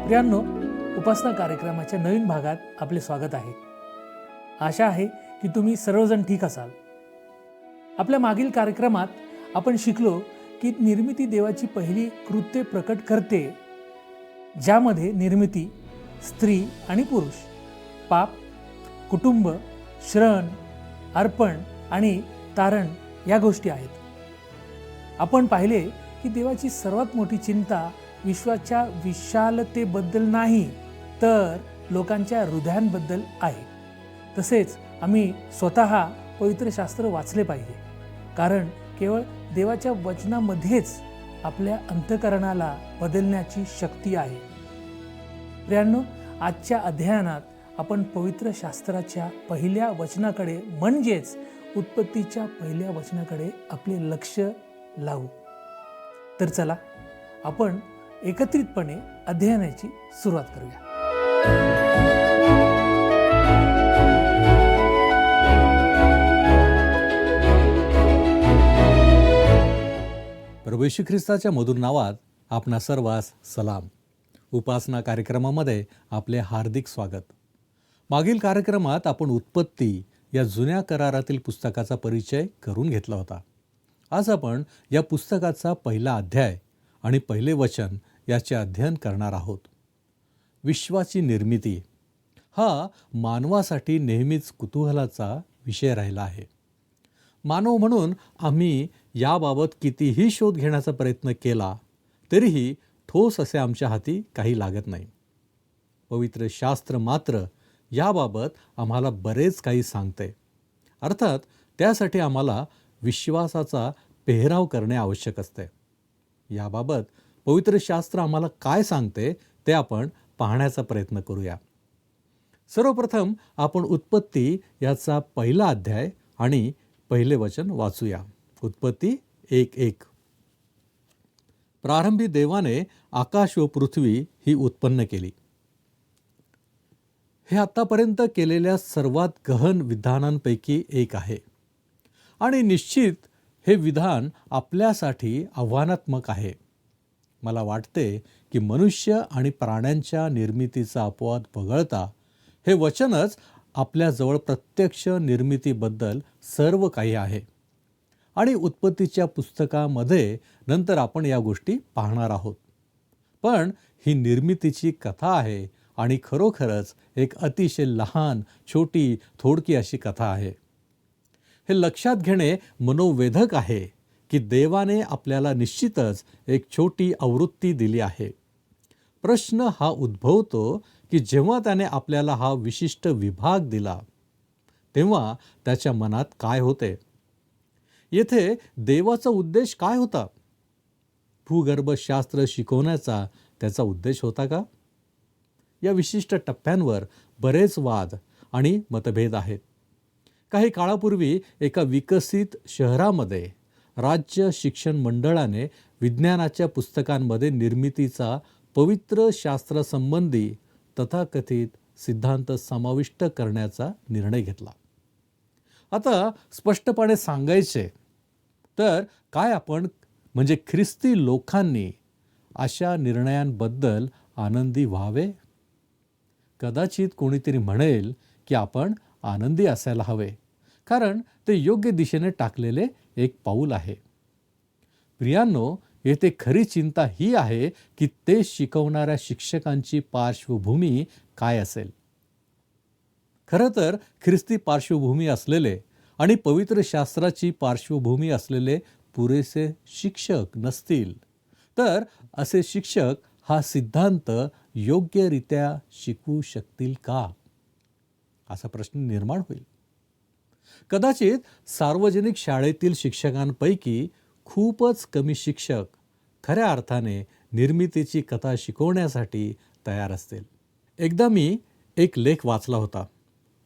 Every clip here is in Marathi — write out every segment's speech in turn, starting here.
प्रियांनो, उपासना कार्यक्रमाच्या नवीन भागात आपले स्वागत आहे. आशा आहे की तुम्ही सर्वजण ठीक असाल. आपल्या मागील कार्यक्रमात आपण शिकलो की निर्मिती देवाची पहिली कृत्ये प्रकट करते, ज्यामध्ये निर्मिती, स्त्री आणि पुरुष, पाप, कुटुंब, श्रवण, अर्पण आणि तारण या गोष्टी आहेत. आपण पाहिले की देवाची सर्वात मोठी चिंता विश्वाच्या विशालतेबद्दल नाही, तर लोकांच्या हृदयांबद्दल आहे. तसेच आम्ही स्वतः पवित्र शास्त्र वाचले पाहिजे, कारण केवळ देवाच्या वचनामध्येच आपल्या अंतःकरणाला बदलण्याची शक्ती आहे. प्रियांनो, आजच्या अध्ययनात आपण पवित्र शास्त्राच्या पहिल्या वचनाकडे म्हणजेच उत्पत्तीच्या पहिल्या वचनाकडे आपले लक्ष लावू. तर चला आपण एकत्रितपणे अध्ययनाची सुरुवात करूया. प्रभू येशू ख्रिस्ताच्या मधुर नावात आपणा सर्वांस सलाम. उपासना कार्यक्रमामध्ये आपले हार्दिक स्वागत. मागील कार्यक्रमात आपण उत्पत्ती या जुन्या करारातील पुस्तकाचा परिचय करून घेतला होता. आज आपण या पुस्तकाचा पहिला अध्याय आणि पहिले वचन याचे अध्ययन करणार आहोत. विश्वाची निर्मिती हा मानवासाठी नेहमीच कुतूहलाचा विषय राहिला आहे. मानव म्हणून आम्ही याबाबत कितीही शोध घेण्याचा प्रयत्न केला तरीही ठोस असे आमच्या हाती काही लागत नाही. पवित्र शास्त्र मात्र याबाबत आम्हाला बरेच काही सांगते. अर्थात त्यासाठी आम्हाला विश्वासाचा पेहराव करणे आवश्यक असते. याबाबत पवित्र शास्त्र आम्हाला काय सांगते ते आपण पाहण्याचा प्रयत्न करूया. सर्वप्रथम आपण उत्पत्ती याचा पहिला अध्याय आणि पहिले वचन वाचूया. उत्पत्ती 1:1. प्रारंभी देवाने आकाश व पृथ्वी ही उत्पन्न केली. हे आतापर्यंत केलेल्या सर्वात गहन विधानांपैकी एक आहे आणि निश्चित हे विधान आपल्यासाठी आव्हानात्मक आहे. मला वाटते की मनुष्य आणि प्राण्यांच्या निर्मितीचा अपवाद वगळता हे वचनच आपल्याजवळ प्रत्यक्ष निर्मितीबद्दल सर्व काही आहे आणि उत्पत्तीच्या पुस्तकामध्ये नंतर आपण या गोष्टी पाहणार आहोत. पण ही निर्मितीची कथा आहे आणि खरोखरच एक अतिशय लहान, छोटी, थोडकी अशी कथा आहे. हे लक्षात घेणे मनोवेधक आहे की देवाने आपल्याला निश्चितच एक छोटी आवृत्ती दिली आहे. प्रश्न हा उद्भवतो की जेव्हा त्याने आपल्याला हा विशिष्ट विभाग दिला तेव्हा त्याच्या मनात काय होते? येथे देवाचा उद्देश काय होता? भूगर्भशास्त्र शिकवण्याचा त्याचा उद्देश होता का? या विशिष्ट टप्प्यांवर बरेच वाद आणि मतभेद आहेत. काही काळापूर्वी एका विकसित शहरामध्ये राज्य शिक्षण मंडळाने विज्ञानाच्या पुस्तकांमध्ये निर्मितीचा पवित्र शास्त्रासंबंधी तथाकथित सिद्धांत समाविष्ट करण्याचा निर्णय घेतला. आता स्पष्टपणे सांगायचे तर काय आपण म्हणजे ख्रिस्ती लोकांनी अशा निर्णयांबद्दल आनंदी व्हावे? कदाचित कोणीतरी म्हणेल की आपण आनंदी असायला हवे, कारण ते योग्य दिशेने टाकलेले एक पाऊल आहे. प्रियांनो, येथे खरी चिंता ही आहे की ते शिकवणाऱ्या शिक्षकांची पार्श्वभूमी काय असेल. खरं तर ख्रिस्ती पार्श्वभूमी असलेले आणि पवित्र शास्त्राची पार्श्वभूमी असलेले पुरेसे शिक्षक नसतील तर असे शिक्षक हा सिद्धांत योग्यरित्या शिकवू शकतील का, असा प्रश्न निर्माण होईल. कदाचित सार्वजनिक शाळेतील शिक्षकांपैकी खूपच कमी शिक्षक खऱ्या अर्थाने निर्मितीची कथा शिकवण्यासाठी तयार असतील. एकदा मी एक लेख वाचला होता.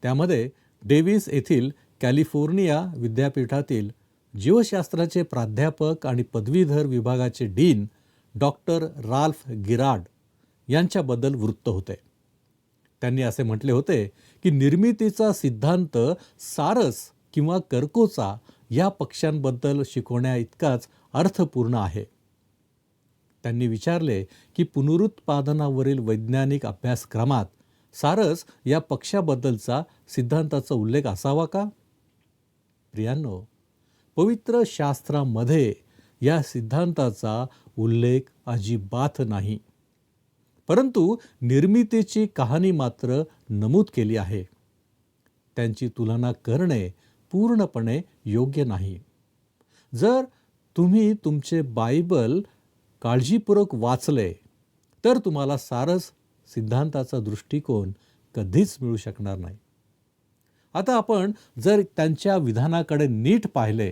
त्यामध्ये डेव्हिस येथील कॅलिफोर्निया विद्यापीठातील जीवशास्त्राचे प्राध्यापक आणि पदवीधर विभागाचे डीन डॉक्टर राल्फ गिरार्ड यांच्याबद्दल वृत्त होते. त्यांनी असे म्हटले होते की निर्मितीचा सिद्धांत सारस किंवा कर्कोचा या पक्ष्यांबद्दल शिकवण्या इतकाच अर्थपूर्ण आहे. त्यांनी विचारले की पुनरुत्पादनावरील वैज्ञानिक अभ्यासक्रमात सारस या पक्ष्याबद्दलचा सिद्धांताचा उल्लेख असावा का? प्रियांनो, पवित्र शास्त्रामध्ये या सिद्धांताचा उल्लेख अजिबात नाही, परंतु निर्मितीची कहाणी मात्र नमूद केली आहे. त्यांची तुलना करणे पूर्णपणे योग्य नाही. जर तुम्ही तुमचे बायबल काळजीपूर्वक वाचले तर तुम्हाला सारस सिद्धांताचा दृष्टिकोन कधीच मिळू शकणार नाही. आता आपण जर त्यांच्या विधानाकडे नीट पाहिले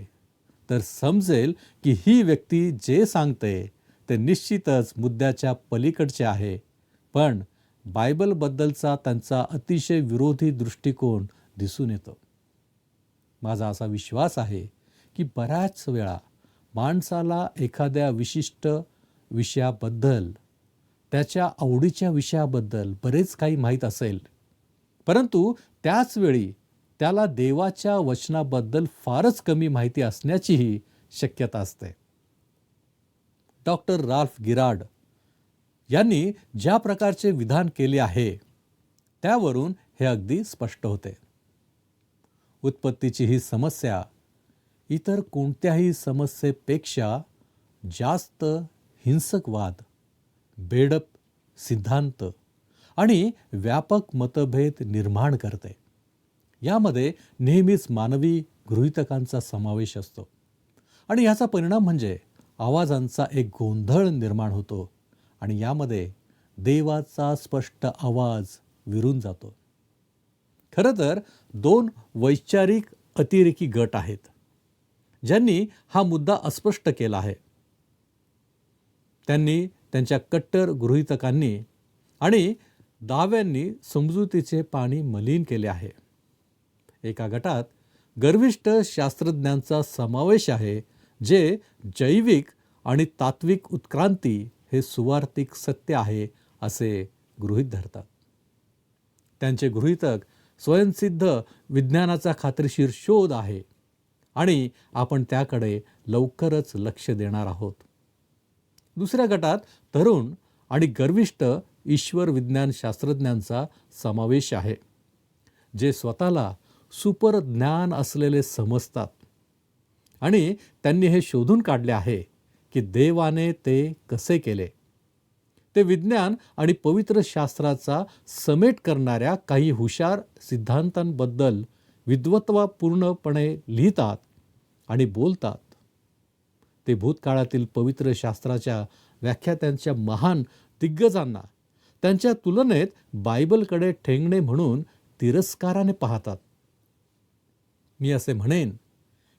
तर समजेल की ही व्यक्ती जे सांगते ते निश्चितच मुद्द्याच्या पलीकडचे आहे, पण बायबलबद्दलचा त्यांचा अतिशय विरोधी दृष्टिकोन दिसून येतो. माझा असा विश्वास आहे की बऱ्याच वेळा माणसाला एखाद्या विशिष्ट विषयाबद्दल, त्याच्या आवडीच्या विषयाबद्दल बरेच काही माहीत असेल, परंतु त्याच वेळी त्याला देवाच्या वचनाबद्दल फारच कमी माहिती असण्याचीही शक्यता असते. डॉक्टर राल्फ गिरार्ड यांनी ज्या प्रकारचे विधान केले आहे त्यावरून हे अगदी स्पष्ट होते. उत्पत्तीची ही समस्या इतर कोणत्याही समस्येपेक्षा जास्त हिंसक वाद, बेडप सिद्धांत आणि व्यापक मतभेद निर्माण करते. यामध्ये नेहमीच मानवी गृहीतकांचा समावेश असतो आणि याचा परिणाम म्हणजे आवाजांचा एक गोंधळ निर्माण होतो आणि यामध्ये देवाचा स्पष्ट आवाज विरून जातो. खरं तर 2 वैचारिक अतिरेकी गट आहेत ज्यांनी हा मुद्दा अस्पष्ट केला आहे. त्यांनी त्यांच्या कट्टर गृहीतकांनी आणि दाव्यांनी समजुतीचे पाणी मलिन केले आहे. एका गटात गर्विष्ठ शास्त्रज्ञांचा समावेश आहे जे जैविक आणि तात्विक उत्क्रांती हे सुवार्थिक सत्य आहे असे गृहीत धरतात. त्यांचे गृहीतक स्वयंसिद्ध विज्ञानाचा खात्रीशीर शोध आहे आणि आपण त्याकडे लवकरच लक्ष देणार आहोत. दुसऱ्या गटात तरुण आणि गर्विष्ठ ईश्वर विज्ञान शास्त्रज्ञांचा समावेश आहे जे स्वतःला सुपर ज्ञान असलेले समजतात आणि त्यांनी हे शोधून काढले आहे की देवाने ते कसे केले. ते विज्ञान आणि पवित्र शास्त्राचा समेट करणाऱ्या काही हुशार सिद्धांतांबद्दल विद्वत्तापूर्णपणे लिहितात आणि बोलतात. ते भूतकाळातील पवित्र शास्त्राच्या व्याख्यात्यांच्या महान दिग्गजांना त्यांच्या तुलनेत बायबलकडे ठेंगणे म्हणून तिरस्काराने पाहतात. मी असे म्हणेन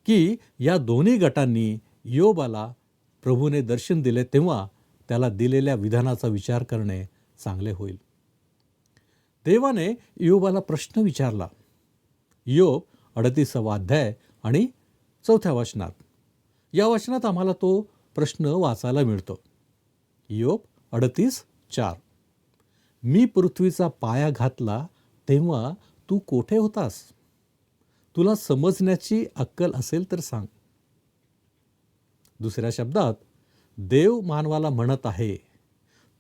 की या दोन्ही गटांनी योबाला प्रभूने दर्शन दिले तेव्हा त्याला दिलेल्या विधानाचा विचार करणे चांगले होईल. देवाने योबाला प्रश्न विचारला. योब 38 अध्याय आणि 4 वचनात. या वचनात आम्हाला तो प्रश्न वाचायला मिळतो. योब 38:4. मी पृथ्वीचा पाया घातला तेव्हा तू कोठे होतास? तुला समजण्याची अक्कल असेल तर सांग. दुसऱ्या शब्दात देव मानवाला म्हणत आहे,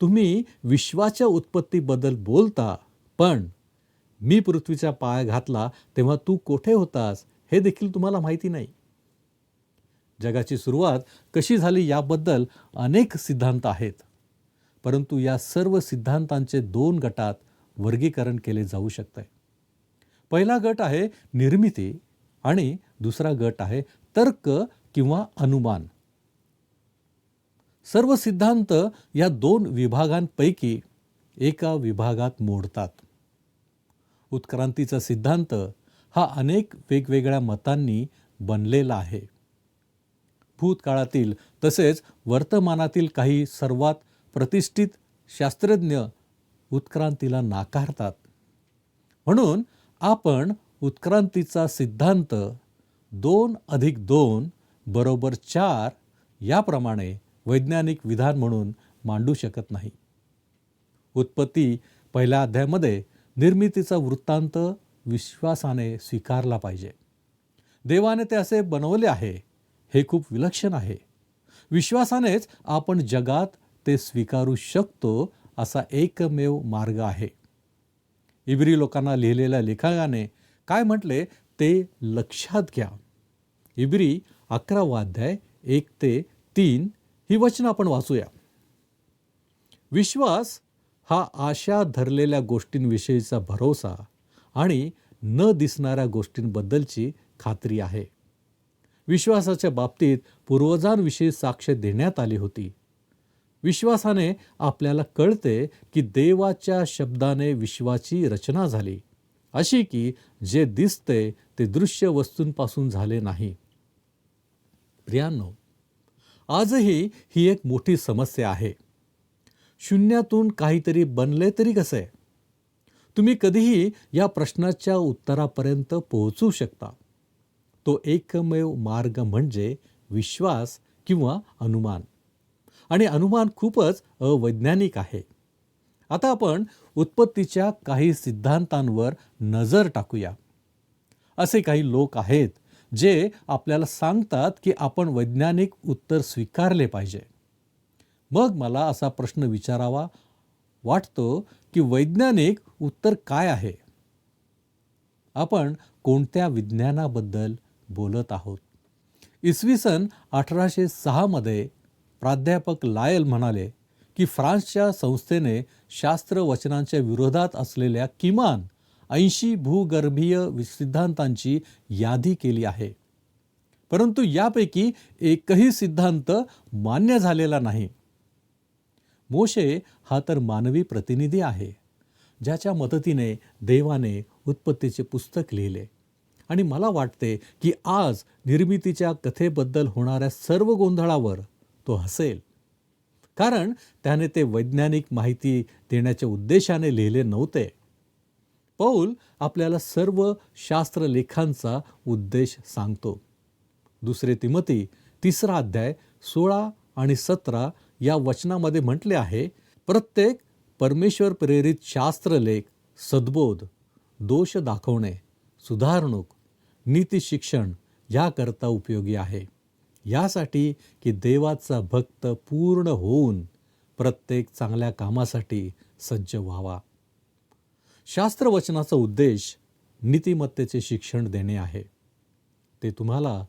तुम्ही विश्वाच्या उत्पत्तीबद्दल बोलता, पण मी पृथ्वीचा पाया घातला तेव्हा तू कोठे होतास हे देखील तुम्हाला माहिती नाही. जगाची सुरुवात कशी झाली याबद्दल अनेक सिद्धांत आहेत, परंतु या सर्व सिद्धांतांचे 2 गटात वर्गीकरण केले जाऊ शकते. पहिला गट आहे निर्मिती आणि दुसरा गट आहे तर्क किंवा अनुमान. सर्व सिद्धांत या 2 विभागांपैकी एका विभागात मोडतात. उत्क्रांतीचा सिद्धांत हा अनेक वेगवेगळ्या मतांनी बनलेला आहे. भूतकाळातील तसेच वर्तमानातील काही सर्वात प्रतिष्ठित शास्त्रज्ञ उत्क्रांतीला नाकारतात. म्हणून आपण उत्क्रांतीचा सिद्धांत 2+2 = 4 याप्रमाणे वैज्ञानिक विधान म्हणून मांडू शकत नाही. उत्पत्ती 1 अध्यायामध्ये निर्मितीचा वृत्तांत विश्वासाने स्वीकारला पाहिजे. देवाने ते असे बनवले आहे. हे खूप विलक्षण आहे. विश्वासानेच आपण जगात ते स्वीकारू शकतो असा एकमेव मार्ग आहे. इब्री लोकांना लिहिलेल्या लेखकाने काय म्हटले ते लक्षात घ्या. इब्री 11 अध्याय 1 ते 3 ही वचनं आपण वाचूया. विश्वास हा आशा धरलेल्या गोष्टींविषयीचा भरोसा आणि न दिसणाऱ्या गोष्टींबद्दलची खात्री आहे. विश्वासाच्या बाबतीत पूर्वजांविषयी साक्ष देण्यात आली होती. विश्वासाने आपल्याला कळते की देवाच्या शब्दाने विश्वाची रचना झाली, अशी की जे दिसते ते दृश्य वस्तूंपासून झाले नाही. प्रियांनो, आजही ही एक मोठी समस्या आहे. शून्यातून काहीतरी बनले तरी कसे? तुम्ही कधीही या प्रश्नाच्या उत्तरापर्यंत पोहोचू शकता. तो एकमेव मार्ग म्हणजे विश्वास किंवा अनुमान. आणि अनुमान खूपच अवैज्ञानिक आहे. आता आपण उत्पत्तीच्या काही सिद्धांतांवर नजर टाकूया. असे काही लोक आहेत जे आपल्याला सांगतात की आपण वैज्ञानिक उत्तर स्वीकारले पाहिजे. मग मला असा प्रश्न विचारावा वाटतो की वैज्ञानिक उत्तर काय आहे? आपण कोणत्या विज्ञानाबद्दल बोलत आहोत? इसवी सन 1806 मध्ये प्राध्यापक लायल म्हणाले की फ्रान्सच्या संस्थेने शास्त्र वचनांच्या विरोधात असलेल्या किमान 80 भूगर्भीय सिद्धांतांची यादी केली आहे. परंतु यापैकी एकही सिद्धांत मान्य झालेला नाही. मोशे हा तर मानवी प्रतिनिधी आहे, ज्याच्या मदतीने देवाने उत्पत्तीचे पुस्तक लिहिले. आणि मला वाटते की आज निर्मितीच्या कथेबद्दल होणाऱ्या सर्व गोंधळावर तो हसेल, कारण त्याने ते वैज्ञानिक माहिती देण्याच्या उद्देशाने लिहिले नव्हते. पौल आपल्याला सर्व शास्त्रलेखांचा उद्देश सांगतो. 2 तिमोथी 3 अध्याय 16 आणि 17 या वचनामध्ये म्हटले आहे, प्रत्येक परमेश्वर प्रेरित शास्त्रलेख सद्बोध, दोष दाखवणे, सुधारणूक, नीती शिक्षण याकरता उपयोगी आहे, यासाठी की देवाचा भक्त पूर्ण होऊन प्रत्येक चांगल्या कामासाठी सज्ज व्हावा. शास्त्रवचनाचा उद्देश नीतिमत्तेचे शिक्षण देणे आहे. ते तुम्हाला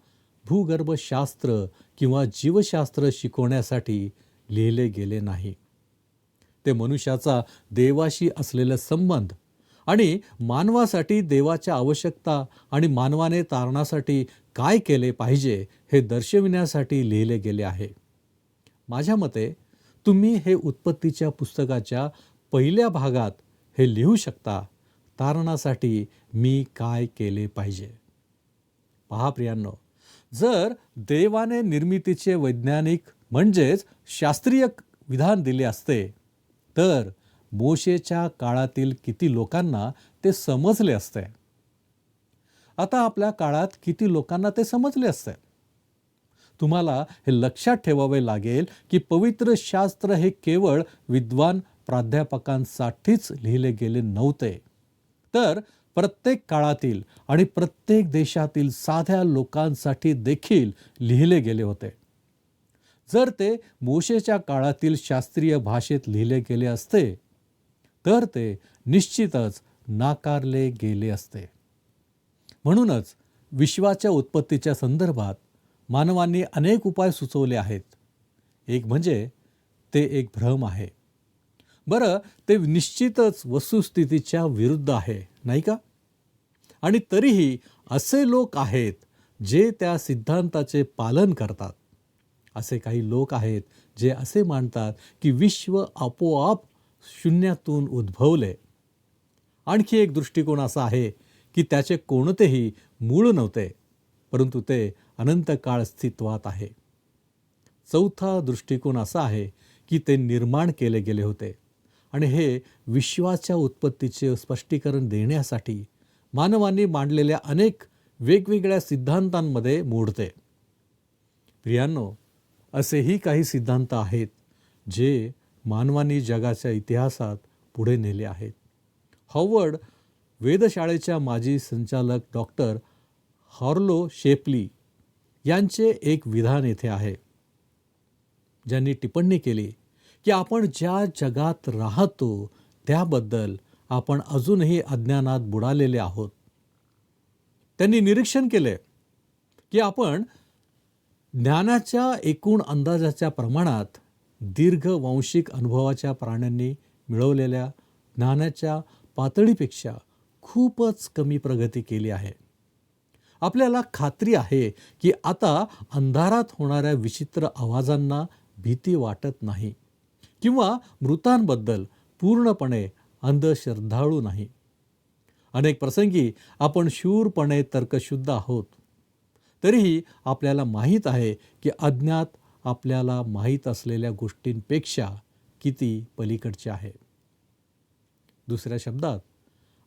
भूगर्भशास्त्र किंवा जीवशास्त्र शिकवण्यासाठी लिहिले गेले नाही. ते मनुष्याचा देवाशी असलेला संबंध आणि मानवासाठी देवाच्या आवश्यकता आणि मानवाने तारणासाठी काय केले पाहिजे हे दर्शविण्यासाठी लिहिले गेले आहे. माझ्या मते तुम्ही हे उत्पत्तीच्या पुस्तकाच्या पहिल्या भागात हे लिहू शकता, तारणासाठी मी काय केले पाहिजे. पहा प्रियांनो, जर देवाने निर्मितीचे वैज्ञानिक म्हणजेच शास्त्रीय विधान दिले असते तर मोशेच्या काळातील किती लोकांना ते समजले असते. आता आपल्या काळात किती लोकांना ते समजले असते. तुम्हाला हे लक्षात ठेवावे लागेल की पवित्र शास्त्र हे केवळ विद्वान प्राध्यापकांसाठीच लिहिले गेले नव्हते, तर प्रत्येक काळातील आणि प्रत्येक देशातील साध्या लोकांसाठी देखील लिहिले गेले होते. जर ते मोशेच्या काळातील शास्त्रीय भाषेत लिहिले गेले असते तर ते निश्चितच नाकारले गेले असते. म्हणूनच विश्वाच्या उत्पत्तीच्या संदर्भात मानवांनी अनेक उपाय सुचवले आहेत. एक म्हणजे ते एक भ्रम आहे. बरं, ते निश्चितच वस्तुस्थितीच्या विरुद्ध आहे, नाही का? आणि तरीही असे लोक आहेत जे त्या सिद्धांताचे पालन करतात. असे काही लोक आहेत जे असे मानतात की विश्व आपोआप शून्यातून उद्भवले. आणखी एक दृष्टिकोन असा आहे की त्याचे कोणतेही मूळ नव्हते, परंतु ते अनंत काळ अस्तित्वात आहे. चौथा दृष्टिकोन असा आहे की ते निर्माण केले गेले होते आणि हे विश्वाच्या उत्पत्तीचे स्पष्टीकरण देण्यासाठी मानवांनी मांडलेल्या अनेक वेगवेगळ्या सिद्धांतांमध्ये मोडते. प्रियांनो, असेही काही सिद्धांत आहेत जे मानवांनी जगाच्या इतिहासात पुढे नेले आहेत. हॉवर्ड वेधशाळेच्या माजी संचालक डॉक्टर हॉर्लो शेप्ली यांचे एक विधान येथे आहे, ज्यांनी टिप्पणी केली की आपण ज्या जगात राहतो त्याबद्दल आपण अजूनही अज्ञानात बुडालेले आहोत. त्यांनी निरीक्षण केले की आपण ज्ञानाच्या एकूण अंदाजाच्या प्रमाणात दीर्घ वांशिक अनुभवाच्या प्राण्यांनी मिळवलेल्या ज्ञानाच्या पातळीपेक्षा खूपच कमी प्रगती केली आहे. आपल्याला खात्री आहे की आता अंधारात होणाऱ्या विचित्र आवाजांना भीती वाटत नाही किंवा मृतांबद्दल पूर्णपणे अंधश्रद्धाळू नाही. अनेक प्रसंगी आपण शूरपणे तर्कशुद्ध आहोत. तरीही आपल्याला माहीत आहे की अज्ञात आपल्याला माहीत असलेल्या गोष्टींपेक्षा किती पलीकडचे आहे. दुसऱ्या शब्दात,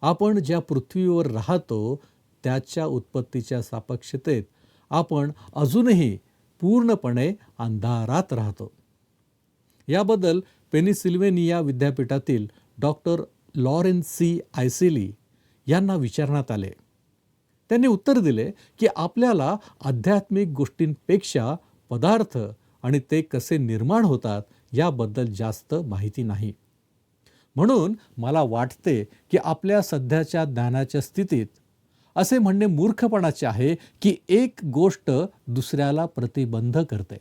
आपण ज्या पृथ्वीवर राहतो त्याच्या उत्पत्तीच्या सापेक्षतेत आपण अजूनही पूर्णपणे अंधारात राहतो. याबद्दल पेनिसिल्व्हेनिया विद्यापीठातील डॉक्टर लॉरेन्स सी आयसेली यांना विचारण्यात आले. त्यांनी उत्तर दिले की आपल्याला आध्यात्मिक गोष्टींपेक्षा पदार्थ आणि ते कसे निर्माण होतात याबद्दल जास्त माहिती नाही. म्हणून मला वाटते की आपल्या सध्याच्या ज्ञानाच्या स्थितीत असे म्हणणे मूर्खपणाचे आहे की एक गोष्ट दुसऱ्याला प्रतिबंध करते.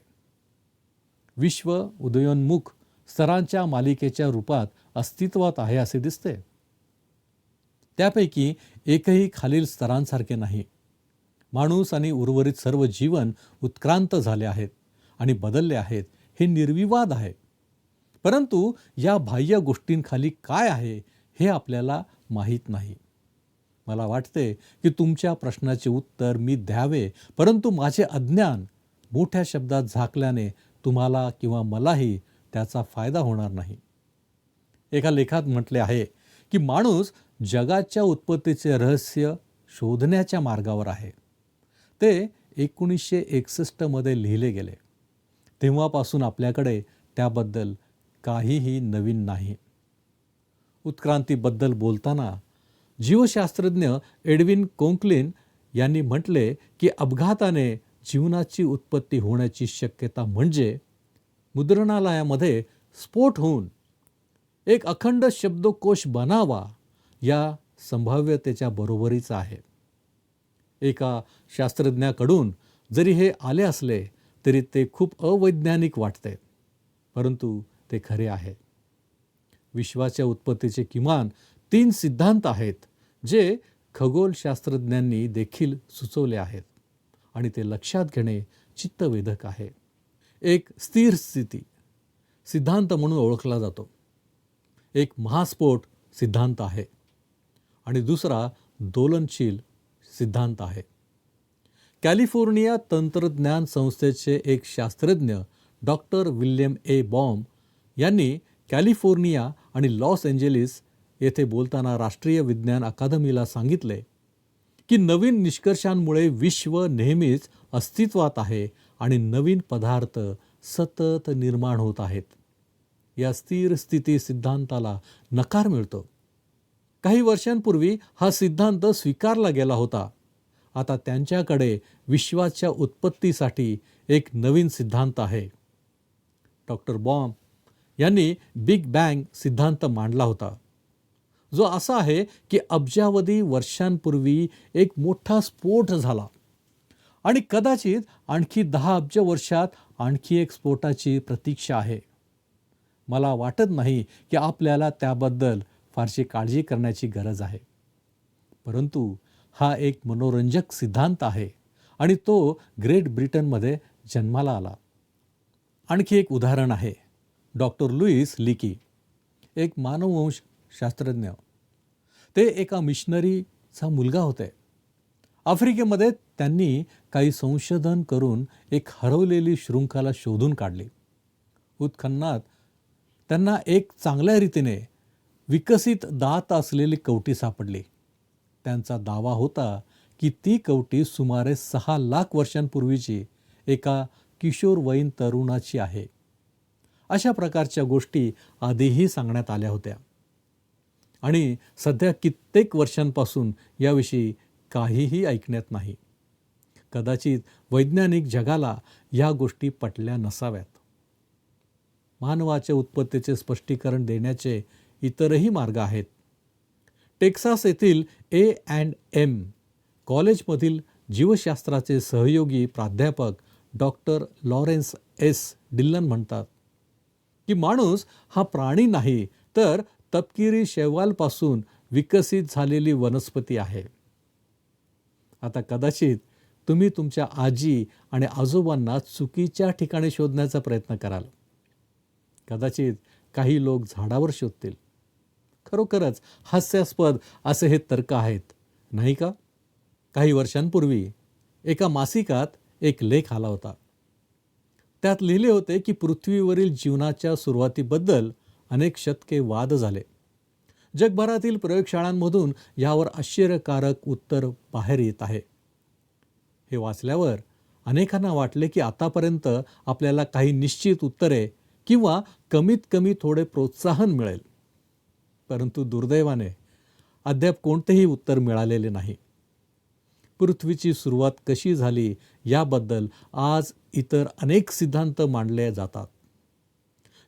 विश्व उदयोन्मुख स्तरांच्या मालिकेच्या रूपात अस्तित्वात आहे असे दिसते. त्यापैकी एकही खालील स्तरांसारखे नाही. माणूस आणि उर्वरित सर्व जीवन उत्क्रांत झाले आहेत आणि बदलले आहेत हे निर्विवाद आहे. परंतु या बाह्य गोष्टींखाली काय आहे हे आपल्याला माहीत नाही. मला वाटते की तुमच्या प्रश्नाचे उत्तर मी द्यावे, परंतु माझे अज्ञान मोठ्या शब्दात झाकल्याने तुम्हाला किंवा मलाही त्याचा फायदा होणार नाही. एका लेखात म्हटले आहे की माणूस जगाच्या उत्पत्तीचे रहस्य शोधण्याच्या मार्गावर आहे. ते 1961 मध्ये लिहिले गेले. तेव्हापासून आपल्याकडे त्याबद्दल काहीही नवीन नाही. उत्क्रांतीबद्दल बोलताना जीवशास्त्रज्ञ एडविन कोंकलिन यांनी म्हटले की अपघाताने जीवनाची उत्पत्ती होण्याची शक्यता म्हणजे मुद्रणालयामध्ये स्फोट होऊन एक अखंड शब्दकोश बनावा या संभाव्यतेच्या बरोबरीचा आहे. एका शास्त्रज्ञाकडून जरी हे आले असले तरी ते खूप अवैज्ञानिक वाटते, परंतु ते खरे आहे. विश्वाच्या उत्पत्तीचे किमान 3 सिद्धांत आहेत जे खगोलशास्त्रज्ञांनी देखील सुचवले आहेत आणि ते लक्षात घेणे चित्तवेधक आहे. एक स्थिर स्थिती सिद्धांत म्हणून ओळखला जातो. एक महास्फोट सिद्धांत आहे आणि दुसरा दोलनशील सिद्धांत आहे. कॅलिफोर्निया तंत्रज्ञान संस्थेचे एक शास्त्रज्ञ डॉक्टर विल्यम ए बॉम यांनी कॅलिफोर्निया आणि लॉस एंजेलिस येथे बोलताना राष्ट्रीय विज्ञान अकादमीला सांगितले की नवीन निष्कर्षांमुळे विश्व नेहमीच अस्तित्वात आहे आणि नवीन पदार्थ सतत निर्माण होत आहेत. या स्थिर स्थिती सिद्धांताला नकार मिळतो. काही वर्षांपूर्वी हा सिद्धांत स्वीकारला गेला होता. आता त्यांच्याकडे विश्वाच्या उत्पत्तीसाठी एक नवीन सिद्धांत आहे. डॉक्टर बॉम यांनी बिग बँग सिद्धांत मांडला होता, जो असा आहे की अब्जावधी वर्षांपूर्वी एक मोठा स्फोट झाला आणि कदाचित आणखी 10 अब्ज वर्षात आणखी एक स्फोटाची प्रतीक्षा आहे. मला वाटत नाही की आपल्याला त्याबद्दल फारशी काळजी करण्याची गरज आहे, परंतु हा एक मनोरंजक सिद्धांत आहे आणि तो ग्रेट ब्रिटनमध्ये जन्माला आला. आणखी एक उदाहरण आहे. डॉक्टर लुईस लिकी, एक मानववंश शास्त्रज्ञ. ते एका मिशनरीचा मुलगा होते. आफ्रिकेमध्ये त्यांनी काही संशोधन करून एक हरवलेली शृंखला शोधून काढली. उत्खननात त्यांना एक चांगल्या रीतीने विकसित दात असलेली कवटी सापडली. त्यांचा दावा होता की ती कवटी सुमारे 6 लाख वर्षांपूर्वीची एका किशोरवयीन तरुणाची आहे. अशा प्रकारच्या गोष्टी आधीही सांगण्यात आल्या होत्या आणि सध्या कित्येक वर्षांपासून याविषयी काहीही ऐकण्यात नाही. कदाचित वैज्ञानिक जगाला या गोष्टी पटल्या नसाव्यात. मानवाच्या उत्पत्तीचे स्पष्टीकरण देण्याचे इतरही मार्ग आहेत. टेक्सास येथील A&M कॉलेजमधील जीवशास्त्राचे सहयोगी प्राध्यापक डॉक्टर लॉरेन्स एस. डिलन म्हणतात की माणूस हा प्राणी नाही, तर तपकिरी शैवालपासून विकसित झालेली वनस्पती आहे. आता कदाचित तुम्ही तुमच्या आजी आणि आजोबांना चुकीच्या ठिकाणी शोधण्याचा प्रयत्न कराल. कदाचित काही लोक झाडावर शोधतील. खरोखरच हास्यास्पद असे हे तर्क आहेत, नाही का? काही वर्षांपूर्वी एका मासिकात एक लेख आला होता. त्यात लिहिले होते की पृथ्वीवरील जीवनाच्या सुरुवातीबद्दल अनेक शतके वाद झाले. जगभरातील प्रयोगशाळांमधून यावर आश्चर्यकारक उत्तर बाहेर येत आहे. हे वाचल्यावर अनेकांना वाटले की आतापर्यंत आपल्याला काही निश्चित उत्तरे किंवा कमीत कमी थोडे प्रोत्साहन मिळेल. परंतु दुर्दैवाने अद्याप कोणतेही उत्तर मिळालेले नाही. पृथ्वीची सुरुवात कशी झाली याबद्दल आज इतर अनेक सिद्धांत मांडले जातात.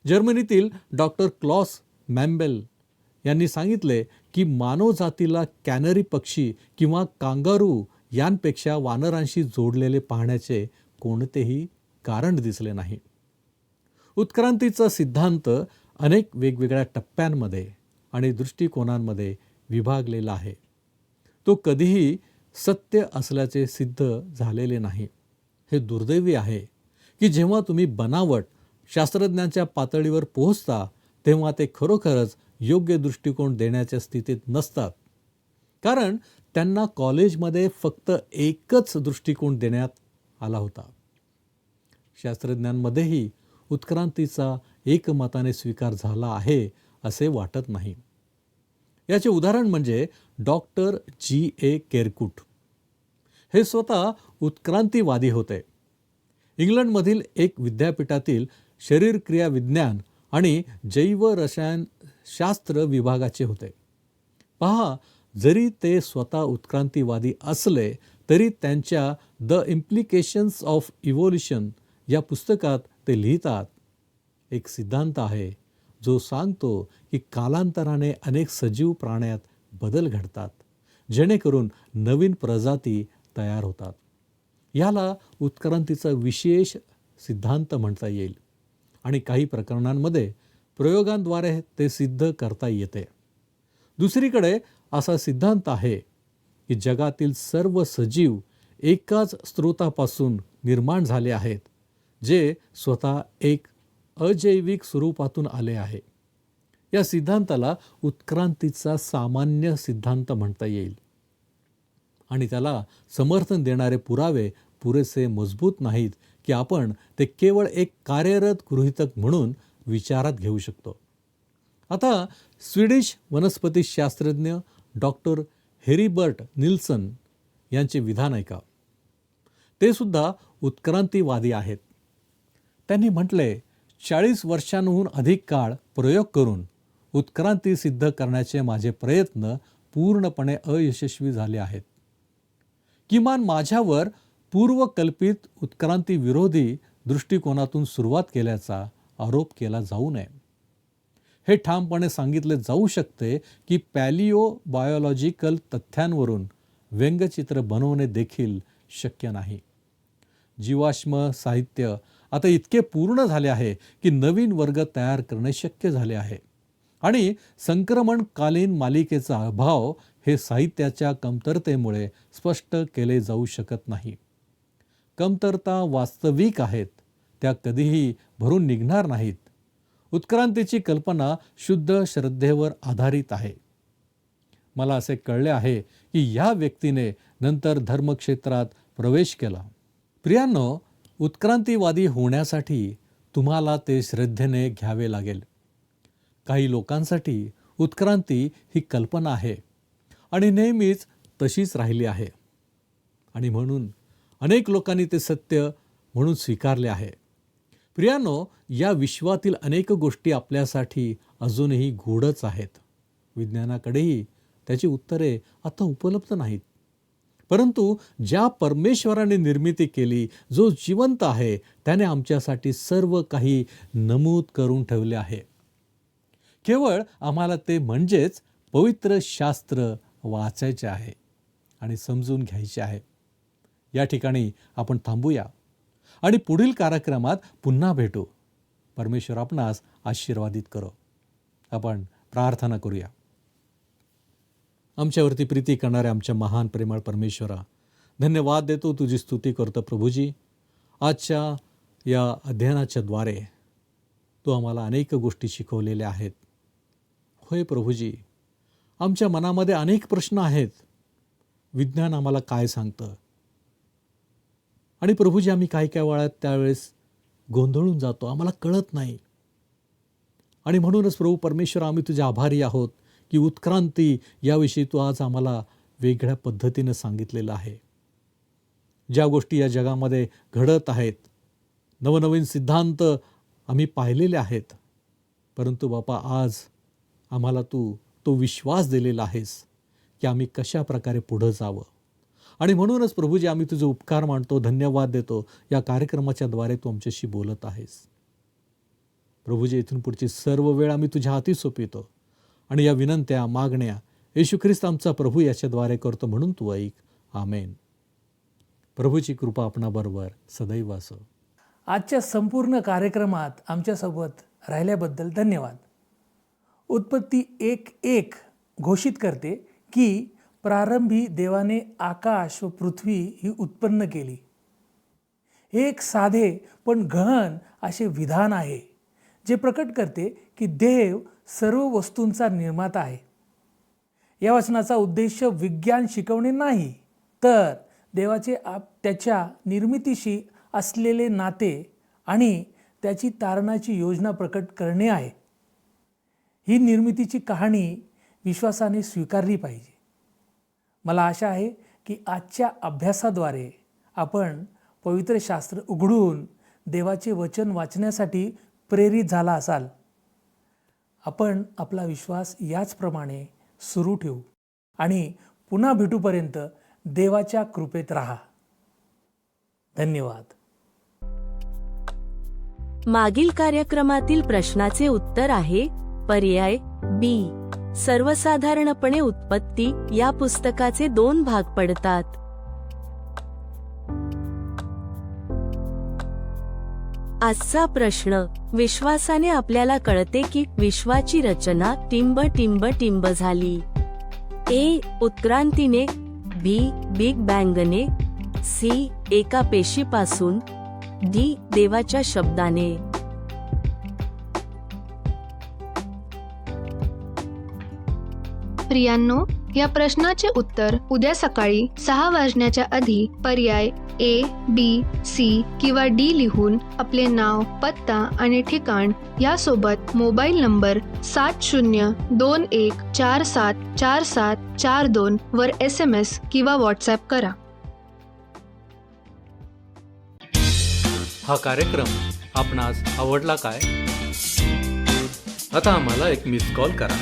जर्मनीतील डॉक्टर क्लॉस मॅम्बेल यांनी सांगितले की मानवजातीला कॅनरी पक्षी किंवा कांगारू यांपेक्षा वानरांशी जोडलेले पाहण्याचे कोणतेही कारण दिसले नाही. उत्क्रांतीचा सिद्धांत अनेक वेगवेगळ्या टप्प्यांमध्ये आणि दृष्टिकोनांमध्ये विभागलेला आहे. तो कधीही सत्य असल्याचे सिद्ध झालेले नाही. हे दुर्दैवी आहे की जेव्हा तुम्ही बनावट शास्त्रज्ञांच्या पातळीवर पोहोचता तेव्हा ते खरोखरच योग्य दृष्टिकोन देण्याच्या स्थितीत नसतात, कारण त्यांना कॉलेजमध्ये फक्त एकच दृष्टिकोन देण्यात आला होता. शास्त्रज्ञांमध्येही उत्क्रांतीचा एकमताने स्वीकार झाला आहे असे वाटत नाही. याचे उदाहरण म्हणजे डॉक्टर G.A. केरकुट. हे स्वतः उत्क्रांतीवादी होते. इंग्लंडमधील एक विद्यापीठातील शरीरक्रिया विज्ञान आणि जैवरसायनशास्त्र विभागाचे होते. पहा, जरी ते स्वतः उत्क्रांतीवादी असले तरी त्यांच्या द इम्प्लिकेशन्स ऑफ इव्होल्यूशन या पुस्तकात ते लिहितात, एक सिद्धांत आहे जो सांगतो की कालांतराने अनेक सजीव प्राण्यात बदल घडतात जेणेकरून नवीन प्रजाती तयार होतात. याला उत्क्रांतीचा विशेष सिद्धांत म्हणता येईल आणि काही प्रकरणांमध्ये प्रयोगांद्वारे ते सिद्ध करता येते. दुसरीकडे असा सिद्धांत आहे की जगातील सर्व सजीव एकाच स्रोतापासून निर्माण झाले आहेत, जे स्वतः एक अजैविक स्वरूपातून आले आहे. या सिद्धांताला उत्क्रांतीचा सामान्य सिद्धांत म्हणता येईल आणि त्याला समर्थन देणारे पुरावे पुरेसे मजबूत नाहीत की आपण ते केवळ एक कार्यरत गृहीतक म्हणून विचारात घेऊ शकतो. आता स्वीडिश वनस्पतीशास्त्रज्ञ डॉक्टर हेरिबर्ट निल्सन यांचे विधान ऐका. ते सुद्धा उत्क्रांतीवादी आहेत. त्यांनी म्हटले, 40 वर्षांहून अधिक काळ प्रयोग करून उत्क्रांती सिद्ध करण्याचे माझे प्रयत्न पूर्णपणे अयशस्वी झाले आहेत. किमान माझ्यावर पूर्वकल्पित उत्क्रांती विरोधी दृष्टिकोनातून सुरुवात केल्याचा आरोप केला जाऊ नये. हे ठामपणे सांगितले जाऊ शकते की पॅलिओबायोलॉजिकल तथ्यांवरून व्यंगचित्र बनवणे देखील शक्य नाही. जीवाश्म साहित्य आता इतके पूर्ण झाले आहे की नवीन वर्ग तयार करणे शक्य झाले आहे आणि संक्रमणकालीन मालिकेचा अभाव हे साहित्याच्या कमतरतेमुळे स्पष्ट केले जाऊ शकत नाही. कमतरता वास्तविक आहेत, त्या कधीही भरून निघणार नाहीत. उत्क्रांतीची कल्पना शुद्ध श्रद्धेवर आधारित आहे. मला असे कळले आहे की या व्यक्तीने नंतर धर्मक्षेत्रात प्रवेश केला. प्रियांनो, उत्क्रांतीवादी होण्यासाठी तुम्हाला ते श्रद्धेने घ्यावे लागेल. काही लोकांसाठी उत्क्रांती ही कल्पना आहे आणि नेहमीच तशीच राहिली आहे आणि म्हणून अनेक लोकांनी ते सत्य म्हणून स्वीकारले आहे. प्रियांनो, या विश्वातील अनेक गोष्टी आपल्यासाठी अजूनही गूढच आहेत. विज्ञानाकडेही त्याची उत्तरे आता उपलब्ध नाहीत. परंतु ज्या परमेश्वराने निर्मिती केली, जो जिवंत आहे, त्याने आमच्यासाठी सर्व काही नमूद करून ठेवले आहे. केवळ आम्हाला ते म्हणजेच पवित्र शास्त्र वाचायचे आहे आणि समजून घ्यायचे आहे. या ठिकाणी आपण थांबूया आणि पुढील कार्यक्रमात पुन्हा भेटू. परमेश्वर आपणास आशीर्वादित करो. आपण प्रार्थना करूया. आमच्यावरती प्रीती करणाऱ्या आमच्या महान प्रेमळ परमेश्वरा, धन्यवाद देतो, तुझी स्तुती करतो प्रभूजी. आजच्या या अध्ययनाच्या द्वारे तू आम्हाला अनेक गोष्टी शिकवलेल्या आहेत. होय प्रभूजी, आमच्या मनामध्ये अनेक प्रश्न आहेत. विज्ञान आम्हाला काय सांगतं, आणि प्रभूजी आम्ही काय वेळात त्यावेळेस गोंधळून जातो, आम्हाला कळत नाही. आणि म्हणूनच प्रभू परमेश्वर, आम्ही तुझे आभारी आहोत की उत्क्रांती याविषयी तू आज आम्हाला वेगळ्या पद्धतीनं सांगितलेलं आहे. ज्या गोष्टी या जगामध्ये घडत आहेत, नवनवीन सिद्धांत आम्ही पाहिलेले आहेत, परंतु बापा आज आम्हाला तू तो विश्वास दिलेला आहेस की आम्ही कशा प्रकारे पुढं जावं. आणि म्हणूनच प्रभूजी आम्ही तुझे उपकार मानतो, धन्यवाद देतो. या कार्यक्रमाच्या द्वारे तू आमच्याशी बोलत आहेस. प्रभूजी, इथून पुढची सर्व वेळ आम्ही तुझ्या हाती सोपवितो आणि या विनंत्या, मागण्या येशू ख्रिस्त आमचा प्रभू याच्याद्वारे करतो, म्हणून तू ऐक. आमेन. प्रभूची कृपा आपणाबरोबर सदैव असो. आजच्या संपूर्ण कार्यक्रमात आमच्यासोबत राहिल्याबद्दल धन्यवाद. उत्पत्ती 1:1 घोषित करते की प्रारंभी देवाने आकाश व पृथ्वी ही उत्पन्न केली. हे एक साधे पण गहन असे विधान आहे, जे प्रकट करते की देव सर्व वस्तूंचा निर्माता आहे. या वचनाचा उद्देश विज्ञान शिकवणे नाही, तर देवाचे त्याच्या निर्मितीशी असलेले नाते आणि त्याची तारणाची योजना प्रकट करणे आहे. ही निर्मितीची कहाणी विश्वासाने स्वीकारली पाहिजे. मला आशा आहे की आजच्या अभ्यासाद्वारे आपण पवित्र शास्त्र उघडून देवाचे वचन वाचण्यासाठी प्रेरित झाला असाल. आपण आपला विश्वास याचप्रमाणे सुरू ठेवू आणि पुन्हा भेटूपर्यंत देवाच्या कृपेत राहा. धन्यवाद. मागील कार्यक्रमातील प्रश्नाचे उत्तर आहे पर्याय बी. सर्वसाधारणपणे उत्पत्ती या पुस्तकाचे 2 भाग पडतात. आजचा प्रश्न, विश्वासाने आपल्याला कळते की विश्वाची रचना टिंब झाली. ए. उत्क्रांतीने, बी. बिग बँगने, सी. एका पेशीपासून, डी. देवाच्या शब्दाने. प्रियांनो, या प्रश्नाचे उत्तर उद्या सकाळी 6 वाजण्याच्या आधी पर्याय ए, बी, सी किंवा डी लिहून आपले नाव, पत्ता आणि ठिकाण यासोबत मोबाईल नंबर 7021474742 वर SMS किंवा व्हॉट्सॲप करा. हा कार्यक्रम आपणास आवडला काय? आता आम्हाला एक मिस कॉल करा.